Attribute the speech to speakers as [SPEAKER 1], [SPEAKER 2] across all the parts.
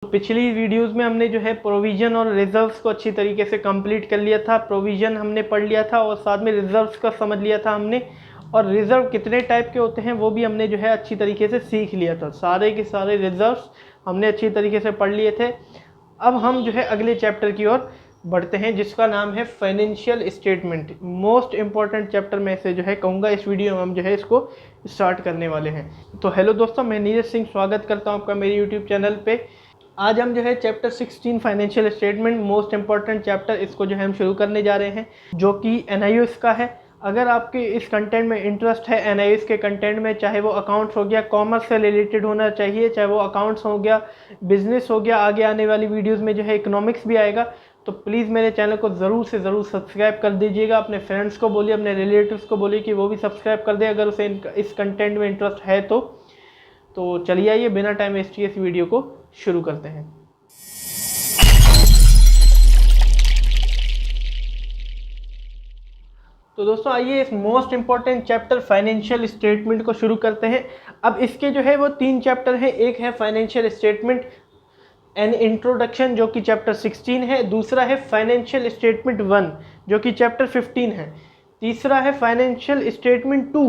[SPEAKER 1] पिछली वीडियोस में हमने जो है प्रोविज़न और रिजर्व्स को अच्छी तरीके से कंप्लीट कर लिया था। प्रोविज़न हमने पढ़ लिया था और साथ में रिजर्व्स का समझ लिया था हमने, और रिज़र्व कितने टाइप के होते हैं वो भी हमने जो है अच्छी तरीके से सीख लिया था। सारे के सारे रिजर्व्स हमने अच्छी तरीके से पढ़ लिए थे। अब हम जो है अगले चैप्टर की ओर बढ़ते हैं जिसका नाम है financial statement. Most important chapter में से जो है कहूँगा इस वीडियो में हम जो है इसको स्टार्ट करने वाले हैं। तो हेलो दोस्तों, मैं नीरज सिंह स्वागत करता हूँ आपका मेरे यूट्यूब चैनल पे। आज हम जो है chapter 16 financial statement, most important chapter, इसको जो है हम शुरू करने जा रहे हैं जो कि एनआईओएस का है। अगर आपके इस कंटेंट में इंटरेस्ट है एनआईओएस के कंटेंट में, चाहे वो अकाउंट्स हो गया, कॉमर्स से रिलेटेड होना चाहिए, चाहे वो अकाउंट्स हो गया, बिजनेस हो गया, आगे आने वाली वीडियोज़ में जो है इकोनॉमिक्स भी आएगा, तो प्लीज़ मेरे चैनल को ज़रूर से ज़रूर सब्सक्राइब कर दीजिएगा। अपने फ्रेंड्स को बोलिए, अपने रिलेटिव्स को बोलिए कि वो भी सब्सक्राइब कर दे अगर उसे इस कंटेंट में इंटरेस्ट है तो चलिए आइए बिना टाइम वेस्ट किए इस वीडियो को शुरू करते हैं। तो दोस्तों आइए इस most important chapter financial statement को शुरू करते हैं। अब इसके जो है वो 3 चैप्टर हैं। एक है फाइनेंशियल स्टेटमेंट एन इंट्रोडक्शन जो कि चैप्टर 16 है, दूसरा है फाइनेंशियल स्टेटमेंट 1 जो कि चैप्टर 15 है, तीसरा है फाइनेंशियल स्टेटमेंट 2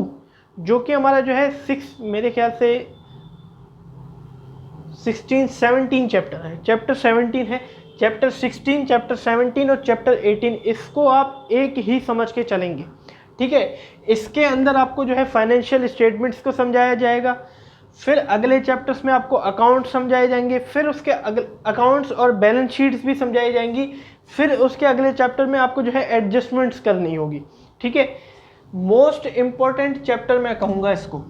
[SPEAKER 1] जो कि हमारा जो है 6 मेरे ख्याल से 17 चैप्टर है। चैप्टर 17 है, चैप्टर 16, चैप्टर 17 और चैप्टर 18, इसको आप एक ही समझ के चलेंगे, ठीक है। इसके अंदर आपको जो है फाइनेंशियल स्टेटमेंट्स को समझाया जाएगा, फिर अगले चैप्टर्स में आपको अकाउंट समझाए जाएंगे, फिर उसके अकाउंट्स और बैलेंस शीट्स भी समझाई जाएंगी, फिर उसके अगले चैप्टर में आपको जो है एडजस्टमेंट्स करनी होगी, ठीक है। मोस्ट इंपॉर्टेंट चैप्टर मैं कहूँगा इसको।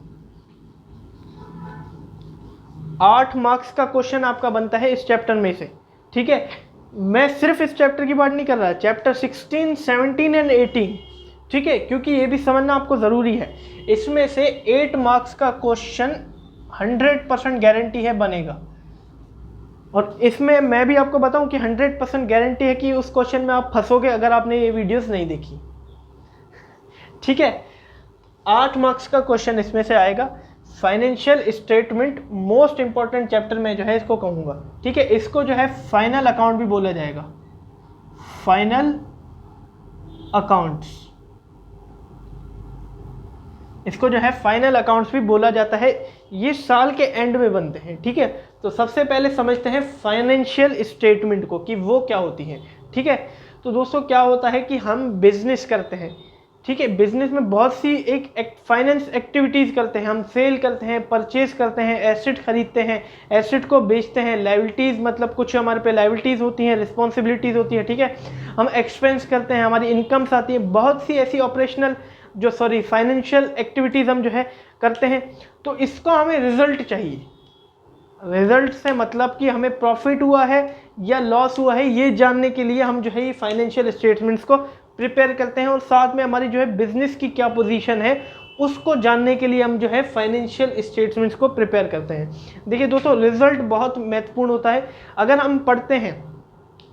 [SPEAKER 1] 8 मार्क्स का क्वेश्चन आपका बनता है इस चैप्टर में से, ठीक है। मैं सिर्फ इस चैप्टर की बात नहीं कर रहा, चैप्टर 16, 17 एंड 18, ठीक है, क्योंकि ये भी समझना आपको ज़रूरी है। इसमें से 8 मार्क्स का क्वेश्चन 100% गारंटी है बनेगा, और इसमें मैं भी आपको बताऊं कि 100% गारंटी है कि उस क्वेश्चन में आप फंसोगे अगर आपने ये वीडियोस नहीं देखी, ठीक है। 8 मार्क्स का क्वेश्चन इसमें से आएगा। Financial statement most important chapter में जो है इसको कहूँगा, ठीक है। इसको जो है फाइनल अकाउंट भी बोला जाएगा, फाइनल अकाउंट्स, इसको जो है फाइनल अकाउंट्स भी बोला जाता है। ये साल के एंड में बनते हैं, ठीक है। तो सबसे पहले समझते हैं फाइनेंशियल स्टेटमेंट को कि वो क्या होती है, ठीक है। तो दोस्तों क्या होता है कि हम बिजनेस करते हैं, ठीक है। बिजनेस में बहुत सी एक फाइनेंस एक्टिविटीज़ करते हैं, हम सेल करते हैं, परचेज करते हैं, एसेट खरीदते हैं, एसेट को बेचते हैं, लायबिलिटीज़ मतलब कुछ हमारे पे लायबिलिटीज़ होती हैं, रिस्पॉन्सिबिलिटीज़ होती है, ठीक है। हम एक्सपेंस करते हैं, हमारी इनकम्स आती है, बहुत सी ऐसी ऑपरेशनल फाइनेंशियल एक्टिविटीज़ हम जो है करते हैं। तो इसको हमें रिजल्ट चाहिए। रिजल्ट से मतलब कि हमें प्रॉफिट हुआ है या लॉस हुआ है ये जानने के लिए हम जो है ये फाइनेंशियल स्टेटमेंट्स को प्रिपेयर करते हैं, और साथ में हमारी जो है बिजनेस की क्या पोजीशन है उसको जानने के लिए हम जो है फाइनेंशियल स्टेटमेंट्स को प्रिपेयर करते हैं। देखिए दोस्तों, रिजल्ट बहुत महत्वपूर्ण होता है। अगर हम पढ़ते हैं,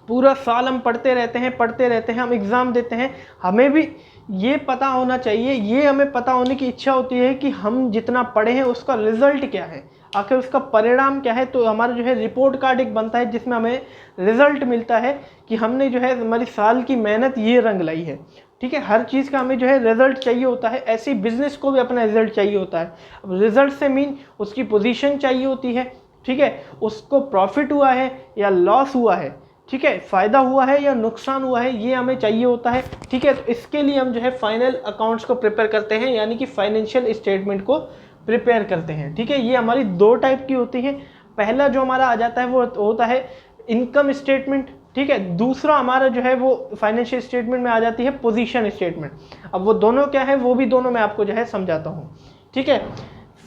[SPEAKER 1] पूरा साल हम पढ़ते रहते हैं, हम एग्ज़ाम देते हैं, हमें भी ये पता होना चाहिए, ये हमें पता होने की इच्छा होती है कि हम जितना पढ़े हैं उसका रिज़ल्ट क्या है, आखिर उसका परिणाम क्या है। तो हमारा जो है रिपोर्ट कार्ड एक बनता है जिसमें हमें रिज़ल्ट मिलता है कि हमने जो है हमारी साल की मेहनत ये रंग लाई है, ठीक है। हर चीज़ का हमें जो है रिज़ल्ट चाहिए होता है, ऐसे बिजनेस को भी अपना रिज़ल्ट चाहिए होता है। अब रिज़ल्ट से मीन उसकी पोजीशन चाहिए होती है, ठीक है, उसको प्रॉफिट हुआ है या लॉस हुआ है, ठीक है, फ़ायदा हुआ है या नुकसान हुआ है, ये हमें चाहिए होता है, ठीक है। तो इसके लिए हम जो है फाइनल अकाउंट्स को प्रिपेयर करते हैं, यानी कि फाइनेंशियल स्टेटमेंट को प्रिपेयर करते हैं, ठीक है। ये हमारी 2 टाइप की होती है। पहला जो हमारा आ जाता है वो होता है इनकम स्टेटमेंट, ठीक है। दूसरा हमारा जो है वो फाइनेंशियल स्टेटमेंट में आ जाती है पोजीशन स्टेटमेंट। अब वो दोनों क्या है वो भी दोनों मैं आपको जो है समझाता हूँ, ठीक है।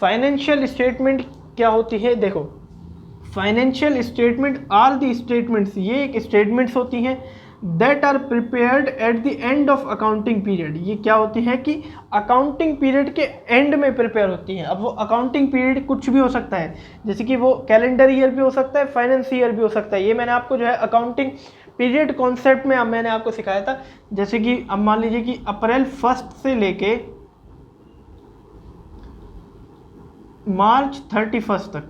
[SPEAKER 1] फाइनेंशियल स्टेटमेंट क्या होती है, देखो, financial statement are the statements, ये एक स्टेटमेंट्स होती हैं that are prepared at the end of accounting period. ये क्या होती है कि अकाउंटिंग पीरियड के एंड में प्रिपेयर होती हैं। अब वो अकाउंटिंग पीरियड कुछ भी हो सकता है, जैसे कि वो कैलेंडर ईयर भी हो सकता है, फाइनेंस ईयर भी हो सकता है। ये मैंने आपको जो है अकाउंटिंग पीरियड कॉन्सेप्ट में अब मैंने आपको सिखाया था। जैसे कि अब मान लीजिए कि अप्रैल 1 से लेके मार्च 31 तक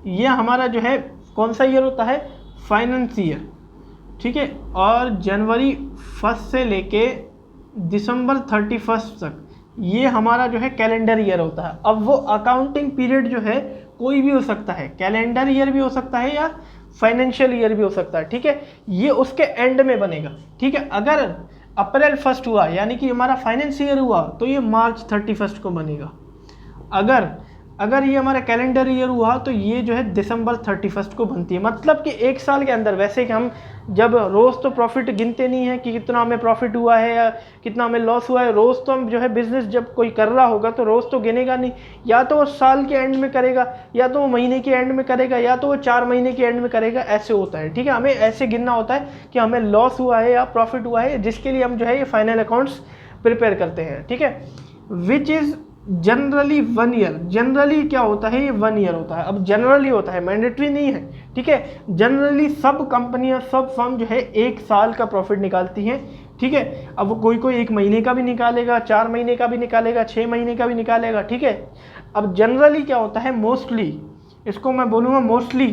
[SPEAKER 1] ये हमारा जो है कौन सा ईयर होता है? फाइनेंस ईयर, ठीक है। और जनवरी 1 से लेके दिसंबर 31 तक ये हमारा जो है कैलेंडर ईयर होता है। अब वो अकाउंटिंग पीरियड जो है कोई भी हो सकता है, कैलेंडर ईयर भी हो सकता है या फाइनेंशियल ईयर भी हो सकता है, ठीक है। ये उसके एंड में बनेगा, ठीक है। अगर अप्रैल 1 हुआ यानी कि हमारा फाइनेंस ईयर हुआ तो ये मार्च 31 को बनेगा। अगर ये हमारा कैलेंडर ईयर हुआ तो ये जो है दिसंबर 31 को बनती है। मतलब कि एक साल के अंदर, वैसे कि हम जब रोज़ तो प्रॉफिट गिनते नहीं है कि कितना हमें प्रॉफिट हुआ है या कितना हमें लॉस हुआ है। रोज़ तो हम जो है बिजनेस जब कोई कर रहा होगा तो रोज़ तो गिनेगा नहीं, या तो वो साल के एंड में करेगा, या तो वो महीने के एंड में करेगा, या तो वो 4 महीने के एंड में करेगा, ऐसे होता है, ठीक है। हमें ऐसे गिनना होता है कि हमें लॉस हुआ है या प्रॉफिट हुआ है, जिसके लिए हम जो है ये फाइनल अकाउंट्स प्रिपेयर करते हैं, ठीक है। Which is generally 1 year. Generally क्या होता है? ये 1 ईयर होता है। अब जनरली होता है, मैंडेटरी नहीं है, ठीक है। जनरली सब कंपनियां, सब फर्म जो है 1 साल का प्रॉफिट निकालती हैं, ठीक है। अब वो कोई 1 महीने का भी निकालेगा, 4 महीने का भी निकालेगा, 6 महीने का भी निकालेगा, ठीक है। अब जनरली क्या होता है? मोस्टली, इसको मैं बोलूँगा मोस्टली,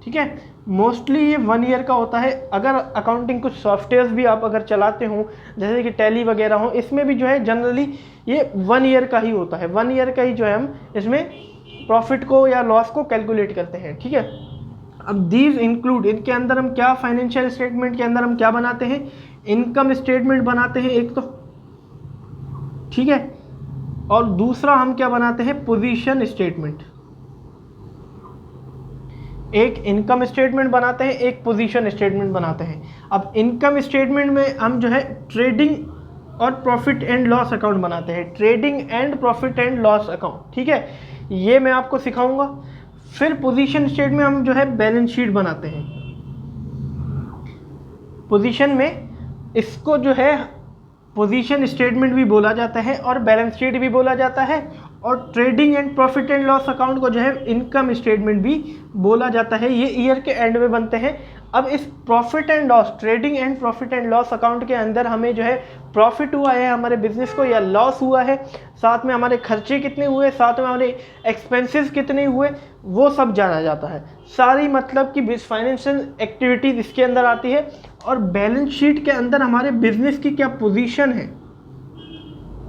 [SPEAKER 1] ठीक है। मोस्टली ये 1 ईयर का होता है। अगर अकाउंटिंग कुछ सॉफ्टवेयर्स भी आप अगर चलाते हो, जैसे कि टैली वगैरह हो, इसमें भी जो है जनरली ये 1 ईयर का ही होता है। 1 ईयर का ही जो है हम इसमें प्रॉफिट को या लॉस को कैलकुलेट करते हैं, ठीक है। अब दीज इंक्लूड, इनके अंदर हम क्या, फाइनेंशियल स्टेटमेंट के अंदर हम क्या बनाते हैं? इनकम स्टेटमेंट बनाते हैं एक तो, ठीक है। और दूसरा हम क्या बनाते हैं? Position statement. एक इनकम स्टेटमेंट बनाते हैं, एक पोजीशन स्टेटमेंट बनाते हैं। अब इनकम स्टेटमेंट में हम जो है ट्रेडिंग और प्रॉफिट एंड लॉस अकाउंट बनाते हैं, trading and profit and loss account, ठीक है। ये मैं आपको सिखाऊंगा। फिर पोजीशन स्टेटमेंट में हम जो है बैलेंस शीट बनाते हैं। पोजीशन में इसको जो है पोजीशन स्टेटमेंट भी बोला जाता है और बैलेंस शीट भी बोला जाता है, और trading and profit and loss account को जो है इनकम स्टेटमेंट भी बोला जाता है। ये ईयर के एंड में बनते हैं। अब इस profit and loss, trading and profit and loss account के अंदर हमें जो है प्रॉफिट हुआ है हमारे बिजनेस को या लॉस हुआ है, साथ में हमारे खर्चे कितने हुए, साथ में हमारे एक्सपेंसेस कितने हुए, वो सब जाना जाता है। सारी मतलब कि फाइनेंशियल एक्टिविटीज इसके अंदर आती है। और बैलेंस शीट के अंदर हमारे बिजनेस की क्या पोजीशन है,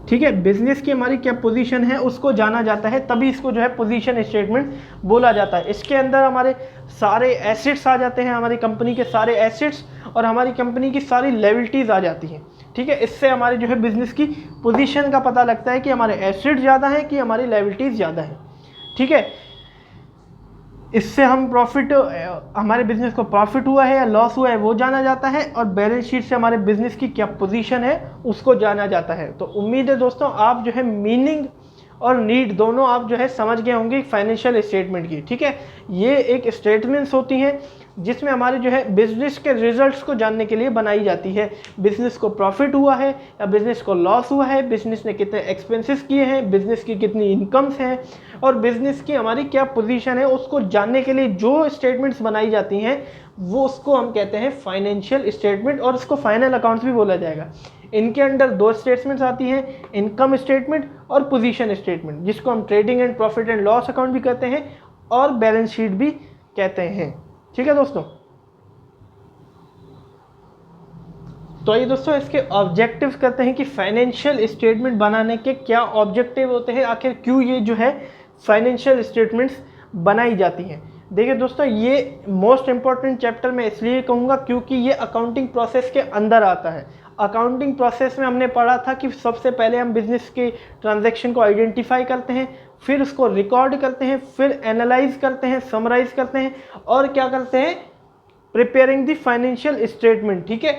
[SPEAKER 1] ठीक है, बिजनेस की हमारी क्या पोजीशन है उसको जाना जाता है, तभी इसको जो है पोजीशन स्टेटमेंट बोला जाता है। इसके अंदर हमारे सारे एसेट्स आ जाते हैं, हमारी कंपनी के सारे एसेट्स और हमारी कंपनी की सारी लायबिलिटीज आ जाती हैं, ठीक है। इससे हमारे जो है बिजनेस की पोजीशन का पता लगता है कि हमारे एसेट ज़्यादा है कि हमारी लायबिलिटीज ज़्यादा है, ठीक है। इससे हम प्रॉफिट, हमारे बिजनेस को प्रॉफिट हुआ है या लॉस हुआ है वो जाना जाता है, और बैलेंस शीट से हमारे बिजनेस की क्या पोजीशन है उसको जाना जाता है। तो उम्मीद है दोस्तों आप जो है मीनिंग और नीड दोनों आप जो है समझ गए होंगे फाइनेंशियल स्टेटमेंट की, ठीक है। ये एक स्टेटमेंट्स होती हैं जिसमें हमारे जो है बिजनेस के रिजल्ट्स को जानने के लिए बनाई जाती है। बिजनेस को प्रॉफिट हुआ है या बिजनेस को लॉस हुआ है, बिजनेस ने कितने एक्सपेंसेस किए हैं, बिजनेस की कितनी इनकम्स हैं, और बिजनेस की हमारी क्या पोजीशन है उसको जानने के लिए जो स्टेटमेंट्स बनाई जाती हैं वो उसको हम कहते हैं फाइनेंशियल स्टेटमेंट, और उसको फाइनल अकाउंट्स भी बोला जाएगा। इनके अंदर 2 स्टेटमेंट्स आती हैं, इनकम स्टेटमेंट और पोजीशन स्टेटमेंट, जिसको हम trading and profit and loss account भी कहते हैं और बैलेंस शीट भी कहते हैं, ठीक है दोस्तों। तो ये दोस्तों इसके ऑब्जेक्टिव्स करते हैं कि फाइनेंशियल स्टेटमेंट बनाने के क्या ऑब्जेक्टिव होते हैं, आखिर क्यों ये जो है फाइनेंशियल स्टेटमेंट्स बनाई जाती हैं। देखिए दोस्तों ये मोस्ट इंपॉर्टेंट चैप्टर मैं इसलिए कहूँगा क्योंकि ये अकाउंटिंग प्रोसेस के अंदर आता है। अकाउंटिंग प्रोसेस में हमने पढ़ा था कि सबसे पहले हम बिजनेस के ट्रांजैक्शन को आइडेंटिफाई करते हैं, फिर उसको रिकॉर्ड करते हैं, फिर एनालाइज करते हैं, समराइज करते हैं, और क्या करते हैं, प्रिपेयरिंग द फाइनेंशियल स्टेटमेंट, ठीक है।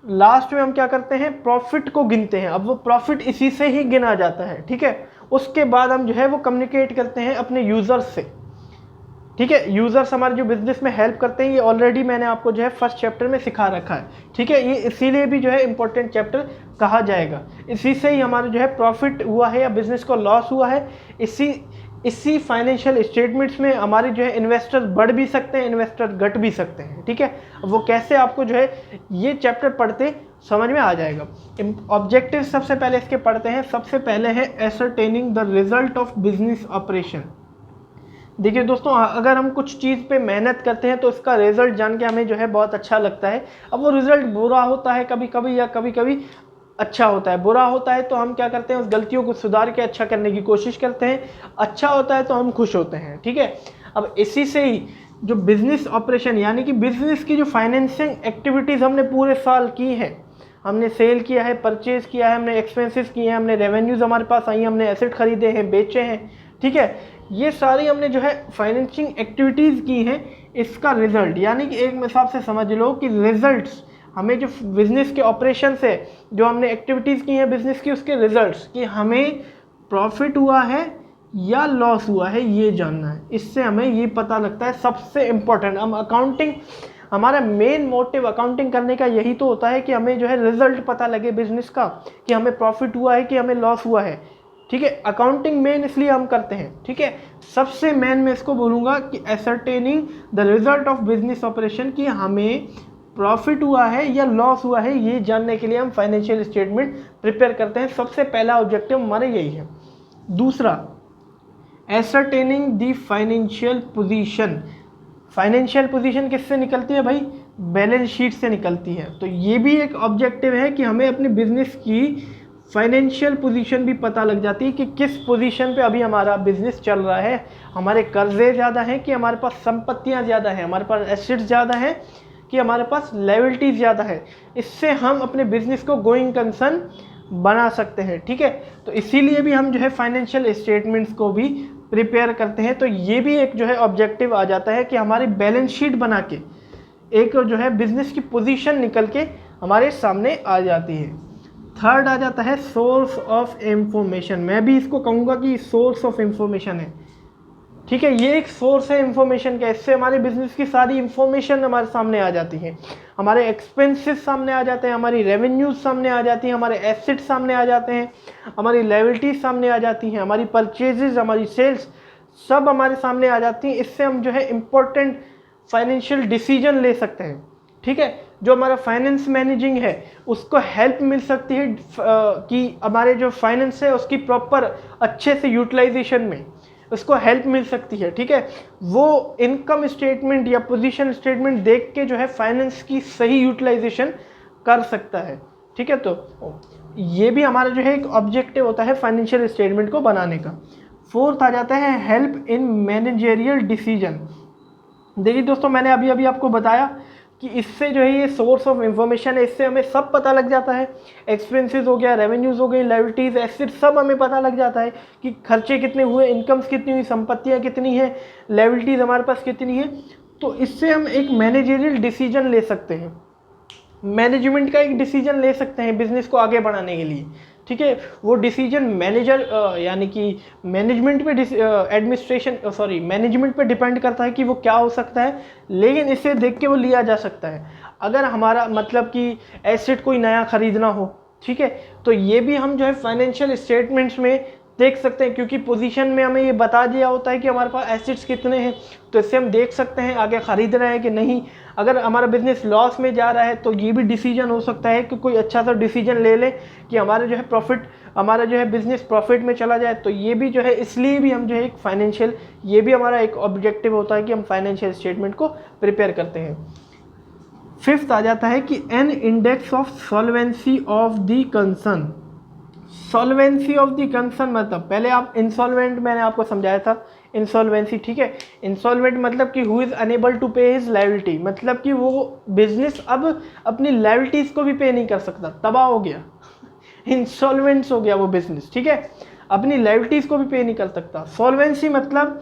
[SPEAKER 1] लास्ट में हम क्या करते हैं, प्रॉफिट को गिनते हैं। अब वो प्रॉफिट इसी से ही गिना जाता है, ठीक है। उसके बाद हम जो है वो कम्युनिकेट करते हैं अपने यूजर्स से, ठीक है। यूजर्स हमारे जो बिजनेस में हेल्प करते हैं, ये ऑलरेडी मैंने आपको जो है फर्स्ट चैप्टर में सिखा रखा है, ठीक है। ये इसीलिए भी जो है इंपॉर्टेंट चैप्टर कहा जाएगा। इसी से ही हमारा जो है प्रॉफिट हुआ है या बिजनेस को लॉस हुआ है, इसी फाइनेंशियल स्टेटमेंट्स में हमारे जो है इन्वेस्टर बढ़ भी सकते हैं, इन्वेस्टर घट भी सकते हैं, ठीक है। वो कैसे आपको जो है ये चैप्टर पढ़ते समझ में आ जाएगा। ऑब्जेक्टिव सबसे पहले इसके पढ़ते हैं। सबसे पहले है ascertaining the result of business operation, देखिए दोस्तों, अगर हम कुछ चीज़ पे मेहनत करते हैं तो उसका रिजल्ट जान के हमें जो है बहुत अच्छा लगता है। अब वो रिजल्ट बुरा होता है कभी कभी या कभी कभी अच्छा होता है। बुरा होता है तो हम क्या करते हैं, उस गलतियों को सुधार के अच्छा करने की कोशिश करते हैं। अच्छा होता है तो हम खुश होते हैं, ठीक है। अब इसी से ही जो बिजनेस ऑपरेशन यानी कि बिजनेस की जो फाइनेंसिंग एक्टिविटीज़ हमने पूरे साल की है, हमने सेल किया है, परचेज किया है, हमने एक्सपेंसेस किए हैं, हमने रेवेन्यूज़ हमारे पास आई, हमने एसेट खरीदे हैं, बेचे हैं, ठीक है, ये सारी हमने जो है फाइनेंसिंग एक्टिविटीज़ की हैं, इसका रिजल्ट यानी कि एक हिसाब से समझ लो कि रिजल्ट्स हमें जो बिज़नेस के ऑपरेशन से जो हमने एक्टिविटीज़ की हैं बिज़नेस की, उसके रिजल्ट्स कि हमें प्रॉफिट हुआ है या लॉस हुआ है ये जानना है। इससे हमें ये पता लगता है सबसे इम्पोर्टेंट। हम अकाउंटिंग, हमारा मेन मोटिव अकाउंटिंग करने का यही तो होता है कि हमें जो है रिजल्ट पता लगे बिजनेस का, कि हमें प्रॉफिट हुआ है कि हमें लॉस हुआ है, ठीक है। अकाउंटिंग मेन इसलिए हम करते हैं, ठीक है। सबसे मेन मैं इसको बोलूँगा कि ascertaining the result of business operation, कि हमें प्रॉफिट हुआ है या लॉस हुआ है ये जानने के लिए हम फाइनेंशियल स्टेटमेंट प्रिपेयर करते हैं। सबसे पहला ऑब्जेक्टिव हमारा यही है। दूसरा, ascertaining the financial position. Financial position किससे निकलती है भाई? बैलेंस शीट से निकलती है। तो ये भी एक ऑब्जेक्टिव है कि हमें अपने बिजनेस की फाइनेंशियल पोजीशन भी पता लग जाती है कि किस पोजीशन पे अभी हमारा बिजनेस चल रहा है। हमारे कर्जे ज़्यादा हैं कि हमारे पास संपत्तियां ज़्यादा हैं, हमारे पास एसेट्स ज़्यादा हैं कि हमारे पास लायबिलिटीज़ ज़्यादा है। इससे हम अपने बिजनेस को गोइंग कंसर्न बना सकते हैं, ठीक है। तो इसीलिए भी हम जो है फाइनेंशियल स्टेटमेंट्स को भी प्रिपेयर करते हैं। तो ये भी एक जो है ऑब्जेक्टिव आ जाता है कि हमारी बैलेंस शीट बना के एक जो है बिजनेस की पोजीशन निकल के हमारे सामने आ जाती है। थर्ड आ जाता है सोर्स ऑफ इंफॉर्मेशन। मैं भी इसको कहूँगा कि सोर्स ऑफ इंफॉर्मेशन है, ठीक है। ये एक सोर्स है इंफॉर्मेशन का। इससे हमारे बिजनेस की सारी इंफॉर्मेशन हमारे सामने आ जाती है। हमारे एक्सपेंसेस सामने आ जाते हैं, हमारी रेवेन्यूज सामने आ जाती हैं, हमारे एसेट्स सामने आ जाते हैं, हमारी लायबिलिटीज सामने आ जाती हैं, हमारी परचेजेज, हमारी सेल्स सब हमारे सामने आ जाती हैं। इससे हम जो है इम्पोर्टेंट फाइनेंशियल डिसीजन ले सकते हैं, ठीक है। जो हमारा फाइनेंस मैनेजिंग है उसको हेल्प मिल सकती है कि हमारे जो फाइनेंस है उसकी प्रॉपर अच्छे से यूटिलाइजेशन में उसको हेल्प मिल सकती है, ठीक है। वो इनकम स्टेटमेंट या पोजीशन स्टेटमेंट देख के जो है फाइनेंस की सही यूटिलाइजेशन कर सकता है, ठीक है। तो ये भी हमारा जो है एक ऑब्जेक्टिव होता है फाइनेंशियल स्टेटमेंट को बनाने का। फोर्थ आ जाता है हेल्प इन मैनेजेरियल डिसीजन। देखिए दोस्तों, मैंने अभी अभी आपको बताया कि इससे जो है ये सोर्स ऑफ इंफॉर्मेशन है, इससे हमें सब पता लग जाता है। एक्सपेंसेस हो गया, रेवेन्यूज हो गई, लायबिलिटीज, एसेट सब हमें पता लग जाता है कि खर्चे कितने हुए, इनकम्स कितनी हुई, संपत्तियां कितनी है, लायबिलिटीज हमारे पास कितनी है। तो इससे हम एक मैनेजरियल डिसीजन ले सकते हैं, मैनेजमेंट का एक डिसीजन ले सकते हैं बिजनेस को आगे बढ़ाने के लिए, ठीक है। वो डिसीजन मैनेजर यानी कि मैनेजमेंट पे मैनेजमेंट पे डिपेंड करता है कि वो क्या हो सकता है, लेकिन इसे देख के वो लिया जा सकता है। अगर हमारा मतलब कि एसेट कोई नया खरीदना हो, ठीक है, तो ये भी हम जो है फाइनेंशियल स्टेटमेंट्स में देख सकते हैं, क्योंकि पोजीशन में हमें ये बता दिया होता है कि हमारे पास एसेट्स कितने हैं। तो इससे हम देख सकते हैं आगे खरीद रहे हैं कि नहीं। अगर हमारा बिजनेस लॉस में जा रहा है तो ये भी डिसीजन हो सकता है कि कोई अच्छा सा डिसीजन ले ले कि हमारा जो है प्रॉफिट, हमारा जो है बिजनेस प्रॉफिट में चला जाए। तो ये भी जो है, इसलिए भी हम जो है एक फाइनेंशियल, ये भी हमारा एक ऑब्जेक्टिव होता है कि हम फाइनेंशियल स्टेटमेंट को प्रिपेयर करते हैं। फिफ्थ आ जाता है कि an index of solvency of the concern. Solvency of the concern मतलब, पहले आप इंसॉल्वेंट मैंने आपको समझाया था, इंसॉल्वेंसी, ठीक है। इंसॉल्वेंट मतलब कि हु इज़ अनेबल टू पे हिज लायबिलिटी, मतलब कि वो बिजनेस अब अपनी लायबिलिटीज़ को भी पे नहीं कर सकता, तबाह हो गया, इंसॉल्वेंट्स हो गया वो बिजनेस, ठीक है, अपनी लायबिलिटीज़ को भी पे नहीं कर सकता। सॉल्वेंसी मतलब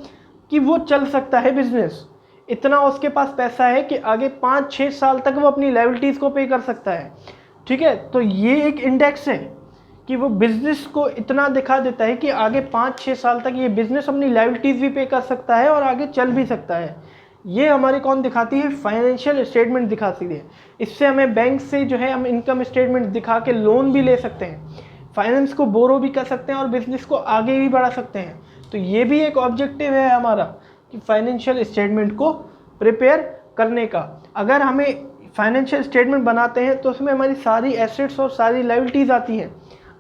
[SPEAKER 1] कि वो चल सकता है बिजनेस, इतना उसके पास पैसा है कि आगे 5-6 साल तक वो अपनी लायबिलिटीज़ को पे कर सकता है, ठीक है। तो ये एक इंडेक्स है कि वो बिज़नेस को इतना दिखा देता है कि आगे 5-6 साल तक ये बिज़नेस अपनी लायबिलिटीज़ भी पे कर सकता है और आगे चल भी सकता है। ये हमारी कौन दिखाती है? फाइनेंशियल स्टेटमेंट दिखाती है। इससे हमें बैंक से जो है हम इनकम स्टेटमेंट दिखा के लोन भी ले सकते हैं, फाइनेंस को बोरो भी कर सकते हैं और बिज़नेस को आगे भी बढ़ा सकते हैं। तो ये भी एक ऑब्जेक्टिव है हमारा कि फाइनेंशियल स्टेटमेंट को प्रिपेयर करने का। अगर हमें फाइनेंशियल स्टेटमेंट बनाते हैं तो उसमें हमारी सारी एसेट्स और सारी लायबिलिटीज़ आती हैं।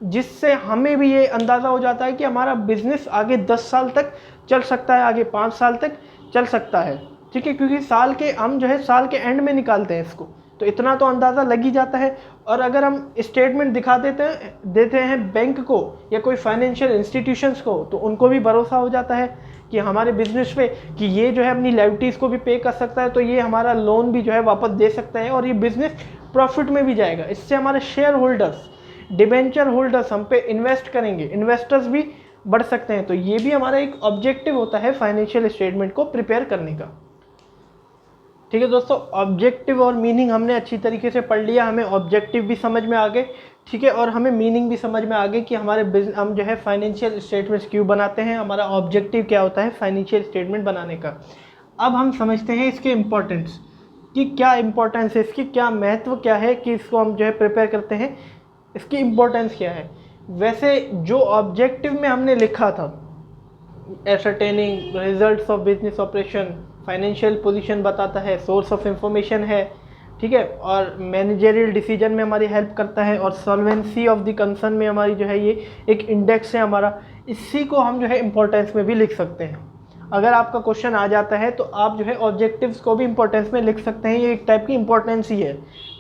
[SPEAKER 1] जिससे हमें भी ये अंदाज़ा हो जाता है कि हमारा बिजनेस आगे 10 साल तक चल सकता है, आगे 5 साल तक चल सकता है, ठीक है, क्योंकि साल के हम जो है साल के एंड में निकालते हैं इसको, तो इतना तो अंदाज़ा लग ही जाता है। और अगर हम स्टेटमेंट दिखा देते हैं बैंक को या कोई फाइनेंशियल इंस्टीट्यूशंस को, तो उनको भी भरोसा हो जाता है कि हमारे बिजनेस पे कि ये जो है अपनी लाइबिलिटीज़ को भी पे कर सकता है, तो ये हमारा लोन भी जो है वापस दे सकता है और ये बिजनेस प्रॉफिट में भी जाएगा। इससे हमारे शेयर होल्डर्स, डिबेंचर होल्डर्स हम पे इन्वेस्ट करेंगे, इन्वेस्टर्स भी बढ़ सकते हैं। तो ये भी हमारा एक ऑब्जेक्टिव होता है फाइनेंशियल स्टेटमेंट को प्रिपेयर करने का। ठीक है दोस्तों, ऑब्जेक्टिव और मीनिंग हमने अच्छी तरीके से पढ़ लिया, हमें ऑब्जेक्टिव भी समझ में आ गए, ठीक है, और हमें मीनिंग भी समझ में आ गई कि हम जो है फाइनेंशियल स्टेटमेंट्स क्यों बनाते हैं, हमारा ऑब्जेक्टिव क्या होता है फाइनेंशियल स्टेटमेंट बनाने का। अब हम समझते हैं इसके इम्पोर्टेंस कि क्या इम्पोर्टेंस है इसकी, क्या महत्व क्या है कि इसको हम जो है प्रिपेयर करते हैं, इसकी इम्पोर्टेंस क्या है। वैसे जो ऑब्जेक्टिव में हमने लिखा था, ascertaining results of business operation, financial position बताता है, सोर्स ऑफ इंफॉर्मेशन है, ठीक है, और मैनेजरियल डिसीजन में हमारी हेल्प करता है, और सॉल्वेंसी ऑफ द कंसर्न में हमारी जो है ये एक इंडेक्स है हमारा, इसी को हम जो है इम्पोर्टेंस में भी लिख सकते हैं। अगर आपका क्वेश्चन आ जाता है तो आप जो है ऑब्जेक्टिव्स को भी इम्पोर्टेंस में लिख सकते हैं, ये एक टाइप की इम्पोर्टेंस ही है,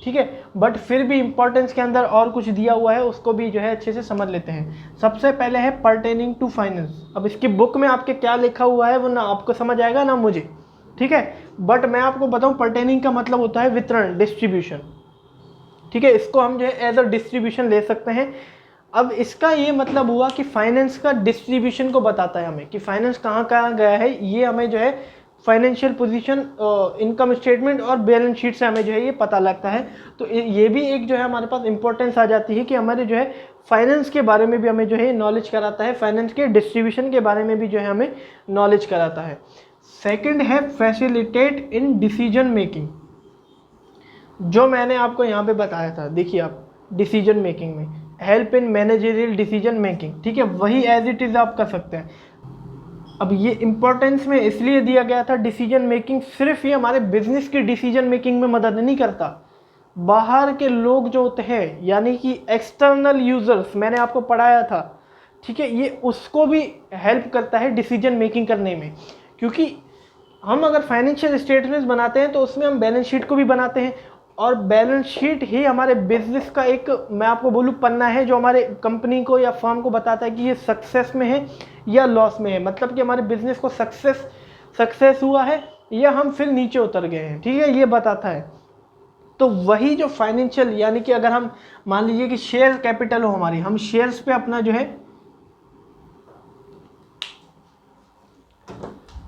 [SPEAKER 1] ठीक है, बट फिर भी इम्पोर्टेंस के अंदर और कुछ दिया हुआ है, उसको भी जो है अच्छे से समझ लेते हैं। सबसे पहले है पर्टेनिंग टू फाइनेंस। अब इसकी बुक में आपके क्या लिखा हुआ है वो ना आपको समझ आएगा ना मुझे, ठीक है, बट मैं आपको बताऊं पर्टेनिंग का मतलब होता है वितरण, डिस्ट्रीब्यूशन, ठीक है, इसको हम जो है एज अ डिस्ट्रीब्यूशन ले सकते हैं। अब इसका ये मतलब हुआ कि फाइनेंस का डिस्ट्रीब्यूशन को बताता है हमें कि फाइनेंस कहाँ कहाँ गया है, ये हमें जो है फाइनेंशियल पोजीशन, इनकम स्टेटमेंट और बैलेंस शीट से हमें जो है ये पता लगता है। तो ये भी एक जो है हमारे पास इंपॉर्टेंस आ जाती है कि हमारे जो है फाइनेंस के बारे में भी हमें जो है नॉलेज कराता है, फाइनेंस के डिस्ट्रीब्यूशन के बारे में भी जो है हमें नॉलेज कराता है। सेकंड है फैसिलिटेट इन डिसीजन मेकिंग, जो मैंने आपको यहाँ पे बताया था, देखिए आप डिसीजन मेकिंग में help in managerial decision making, ठीक है, वही एज इट इज़ आप कर सकते हैं। अब ये इंपॉर्टेंस में इसलिए दिया गया था, डिसीजन मेकिंग सिर्फ ये हमारे बिजनेस की डिसीजन मेकिंग में मदद नहीं करता, बाहर के लोग जो होते हैं यानी कि एक्सटर्नल यूजर्स, मैंने आपको पढ़ाया था, ठीक है, ये उसको भी हेल्प करता है डिसीजन मेकिंग करने में। क्योंकि हम अगर फाइनेंशियल स्टेटमेंट्स बनाते हैं तो उसमें हम बैलेंस शीट को भी बनाते हैं, और बैलेंस शीट ही हमारे बिजनेस का एक, मैं आपको बोलूँ, पन्ना है जो हमारे कंपनी को या फर्म को बताता है कि ये सक्सेस में है या लॉस में है, मतलब कि हमारे बिजनेस को सक्सेस हुआ है या हम फिर नीचे उतर गए हैं, ठीक है, ये बताता है। तो वही जो फाइनेंशियल, यानी कि अगर हम मान लीजिए कि शेयर कैपिटल हो हमारी, हम शेयर्स पे अपना जो है,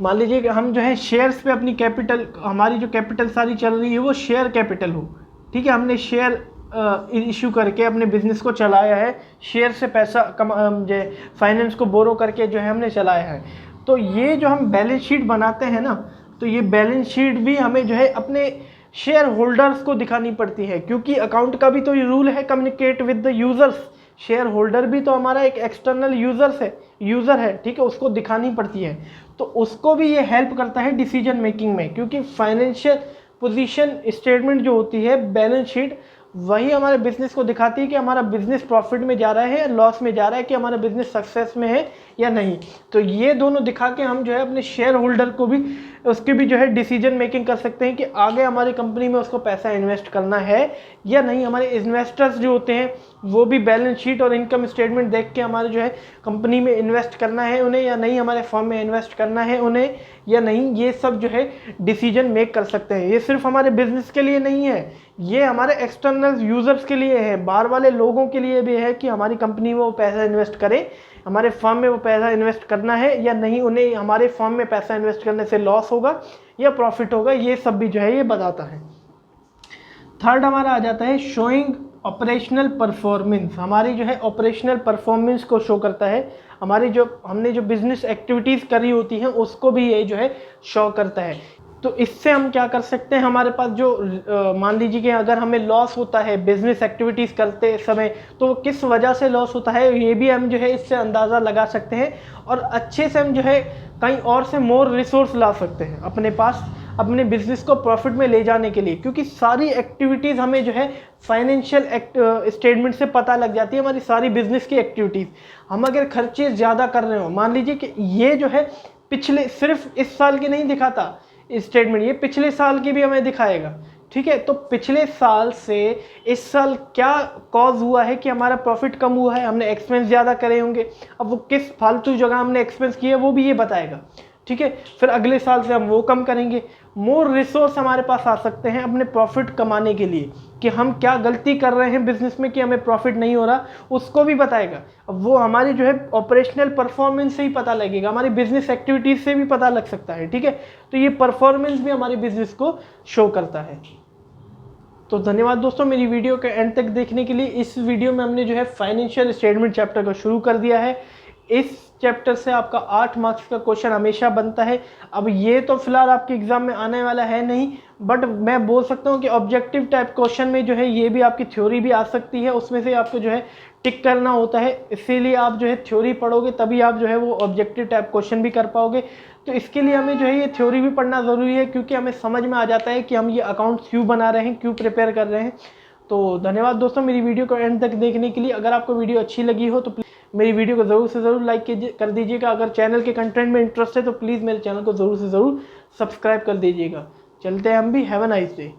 [SPEAKER 1] मान लीजिए कि हम जो है शेयर्स पे अपनी कैपिटल, हमारी जो कैपिटल सारी चल रही है वो शेयर कैपिटल हो, ठीक है, हमने शेयर इशू करके अपने बिजनेस को चलाया है, शेयर से पैसा जो फाइनेंस को बोरो करके जो है हमने चलाया है। तो ये जो हम बैलेंस शीट बनाते हैं ना, तो ये बैलेंस शीट भी हमें जो है अपने शेयर होल्डर्स को दिखानी पड़ती है, क्योंकि अकाउंट का भी तो ये रूल है, communicate with the users, share holder भी तो हमारा एक एक्सटर्नल यूज़र है, ठीक है, उसको दिखानी पड़ती है। तो उसको भी ये हेल्प करता है डिसीजन मेकिंग में, क्योंकि फाइनेंशियल पोजीशन स्टेटमेंट जो होती है, बैलेंस शीट, वही हमारे बिजनेस को दिखाती है कि हमारा बिजनेस प्रॉफिट में जा रहा है या लॉस में जा रहा है, कि हमारा बिजनेस सक्सेस में है या नहीं। तो ये दोनों दिखा के हम जो है अपने शेयर होल्डर को भी, उसकी भी जो है डिसीजन मेकिंग कर सकते हैं कि आगे हमारी कंपनी में उसको पैसा इन्वेस्ट करना है या नहीं। हमारे इन्वेस्टर्स जो होते हैं वो भी बैलेंस शीट और इनकम स्टेटमेंट देख के हमारे जो है कंपनी में इन्वेस्ट करना है उन्हें या नहीं, हमारे फर्म में इन्वेस्ट करना है उन्हें या नहीं, ये सब जो है डिसीजन मेक कर सकते हैं। ये सिर्फ हमारे बिजनेस के लिए नहीं है, ये हमारे एक्सटर्नल यूजर्स के लिए है, बाहर वाले लोगों के लिए भी है कि हमारी कंपनी में वो पैसा इन्वेस्ट करें, हमारे फर्म में वो पैसा इन्वेस्ट करना है या नहीं, उन्हें हमारे फर्म में पैसा इन्वेस्ट करने से लॉस होगा या प्रॉफिट होगा, ये सब भी जो है ये बताता है। थर्ड हमारा आ जाता है शोइंग ऑपरेशनल परफॉर्मेंस। हमारी जो है ऑपरेशनल परफॉर्मेंस को शो करता है, हमारी जो हमने जो बिजनेस एक्टिविटीज़ करी होती हैं उसको भी ये जो है शो करता है। तो इससे हम क्या कर सकते हैं, हमारे पास जो मान लीजिए कि अगर हमें लॉस होता है बिजनेस एक्टिविटीज़ करते समय, तो किस वजह से लॉस होता है ये भी हम जो है इससे अंदाज़ा लगा सकते हैं, और अच्छे से हम जो है कहीं और से मोर रिसोर्स ला सकते हैं अपने पास, अपने बिजनेस को प्रॉफिट में ले जाने के लिए, क्योंकि सारी एक्टिविटीज़ हमें जो है फाइनेंशियल स्टेटमेंट से पता लग जाती है, हमारी सारी बिजनेस की एक्टिविटीज़। हम अगर खर्चे ज़्यादा कर रहे हो, मान लीजिए कि ये जो है पिछले सिर्फ इस साल की नहीं दिखाता स्टेटमेंट, ये पिछले साल की भी हमें दिखाएगा, ठीक है। तो पिछले साल से इस साल क्या कॉज हुआ है कि हमारा प्रॉफिट कम हुआ है, हमने एक्सपेंस ज़्यादा करे होंगे, अब वो किस फालतू जगह हमने एक्सपेंस किया वो भी ये बताएगा, ठीक है। फिर अगले साल से हम वो कम करेंगे, मोर रिसोर्स हमारे पास आ सकते हैं अपने प्रॉफिट कमाने के लिए, कि हम क्या गलती कर रहे हैं बिजनेस में कि हमें प्रॉफिट नहीं हो रहा, उसको भी बताएगा। अब वो हमारी जो है ऑपरेशनल परफॉर्मेंस से ही पता लगेगा, हमारी बिजनेस एक्टिविटीज से भी पता लग सकता है, ठीक है। तो ये परफॉर्मेंस भी हमारी बिजनेस को शो करता है। तो धन्यवाद दोस्तों मेरी वीडियो के एंड तक देखने के लिए। इस वीडियो में हमने जो है फाइनेंशियल स्टेटमेंट चैप्टर को शुरू कर दिया है। इस चैप्टर से आपका 8 मार्क्स का क्वेश्चन हमेशा बनता है। अब ये तो फिलहाल आपके एग्जाम में आने वाला है नहीं, बट मैं बोल सकता हूँ कि ऑब्जेक्टिव टाइप क्वेश्चन में जो है ये भी आपकी थ्योरी भी आ सकती है, उसमें से आपको जो है टिक करना होता है, इसीलिए आप जो है थ्योरी पढ़ोगे तभी आप जो है वो ऑब्जेक्टिव टाइप क्वेश्चन भी कर पाओगे। तो इसके लिए हमें जो है ये थ्योरी भी पढ़ना ज़रूरी है, क्योंकि हमें समझ में आ जाता है कि हम ये अकाउंट्स क्यों बना रहे हैं, क्यों प्रिपेयर कर रहे हैं। तो धन्यवाद दोस्तों मेरी वीडियो को एंड तक देखने के लिए। अगर आपको वीडियो अच्छी लगी हो तो मेरी वीडियो को ज़रूर से ज़रूर लाइक कर दीजिएगा। अगर चैनल के कंटेंट में इंटरेस्ट है तो प्लीज़ मेरे चैनल को ज़रूर से ज़रूर सब्सक्राइब कर दीजिएगा। चलते हैं हम भी। Have a nice day.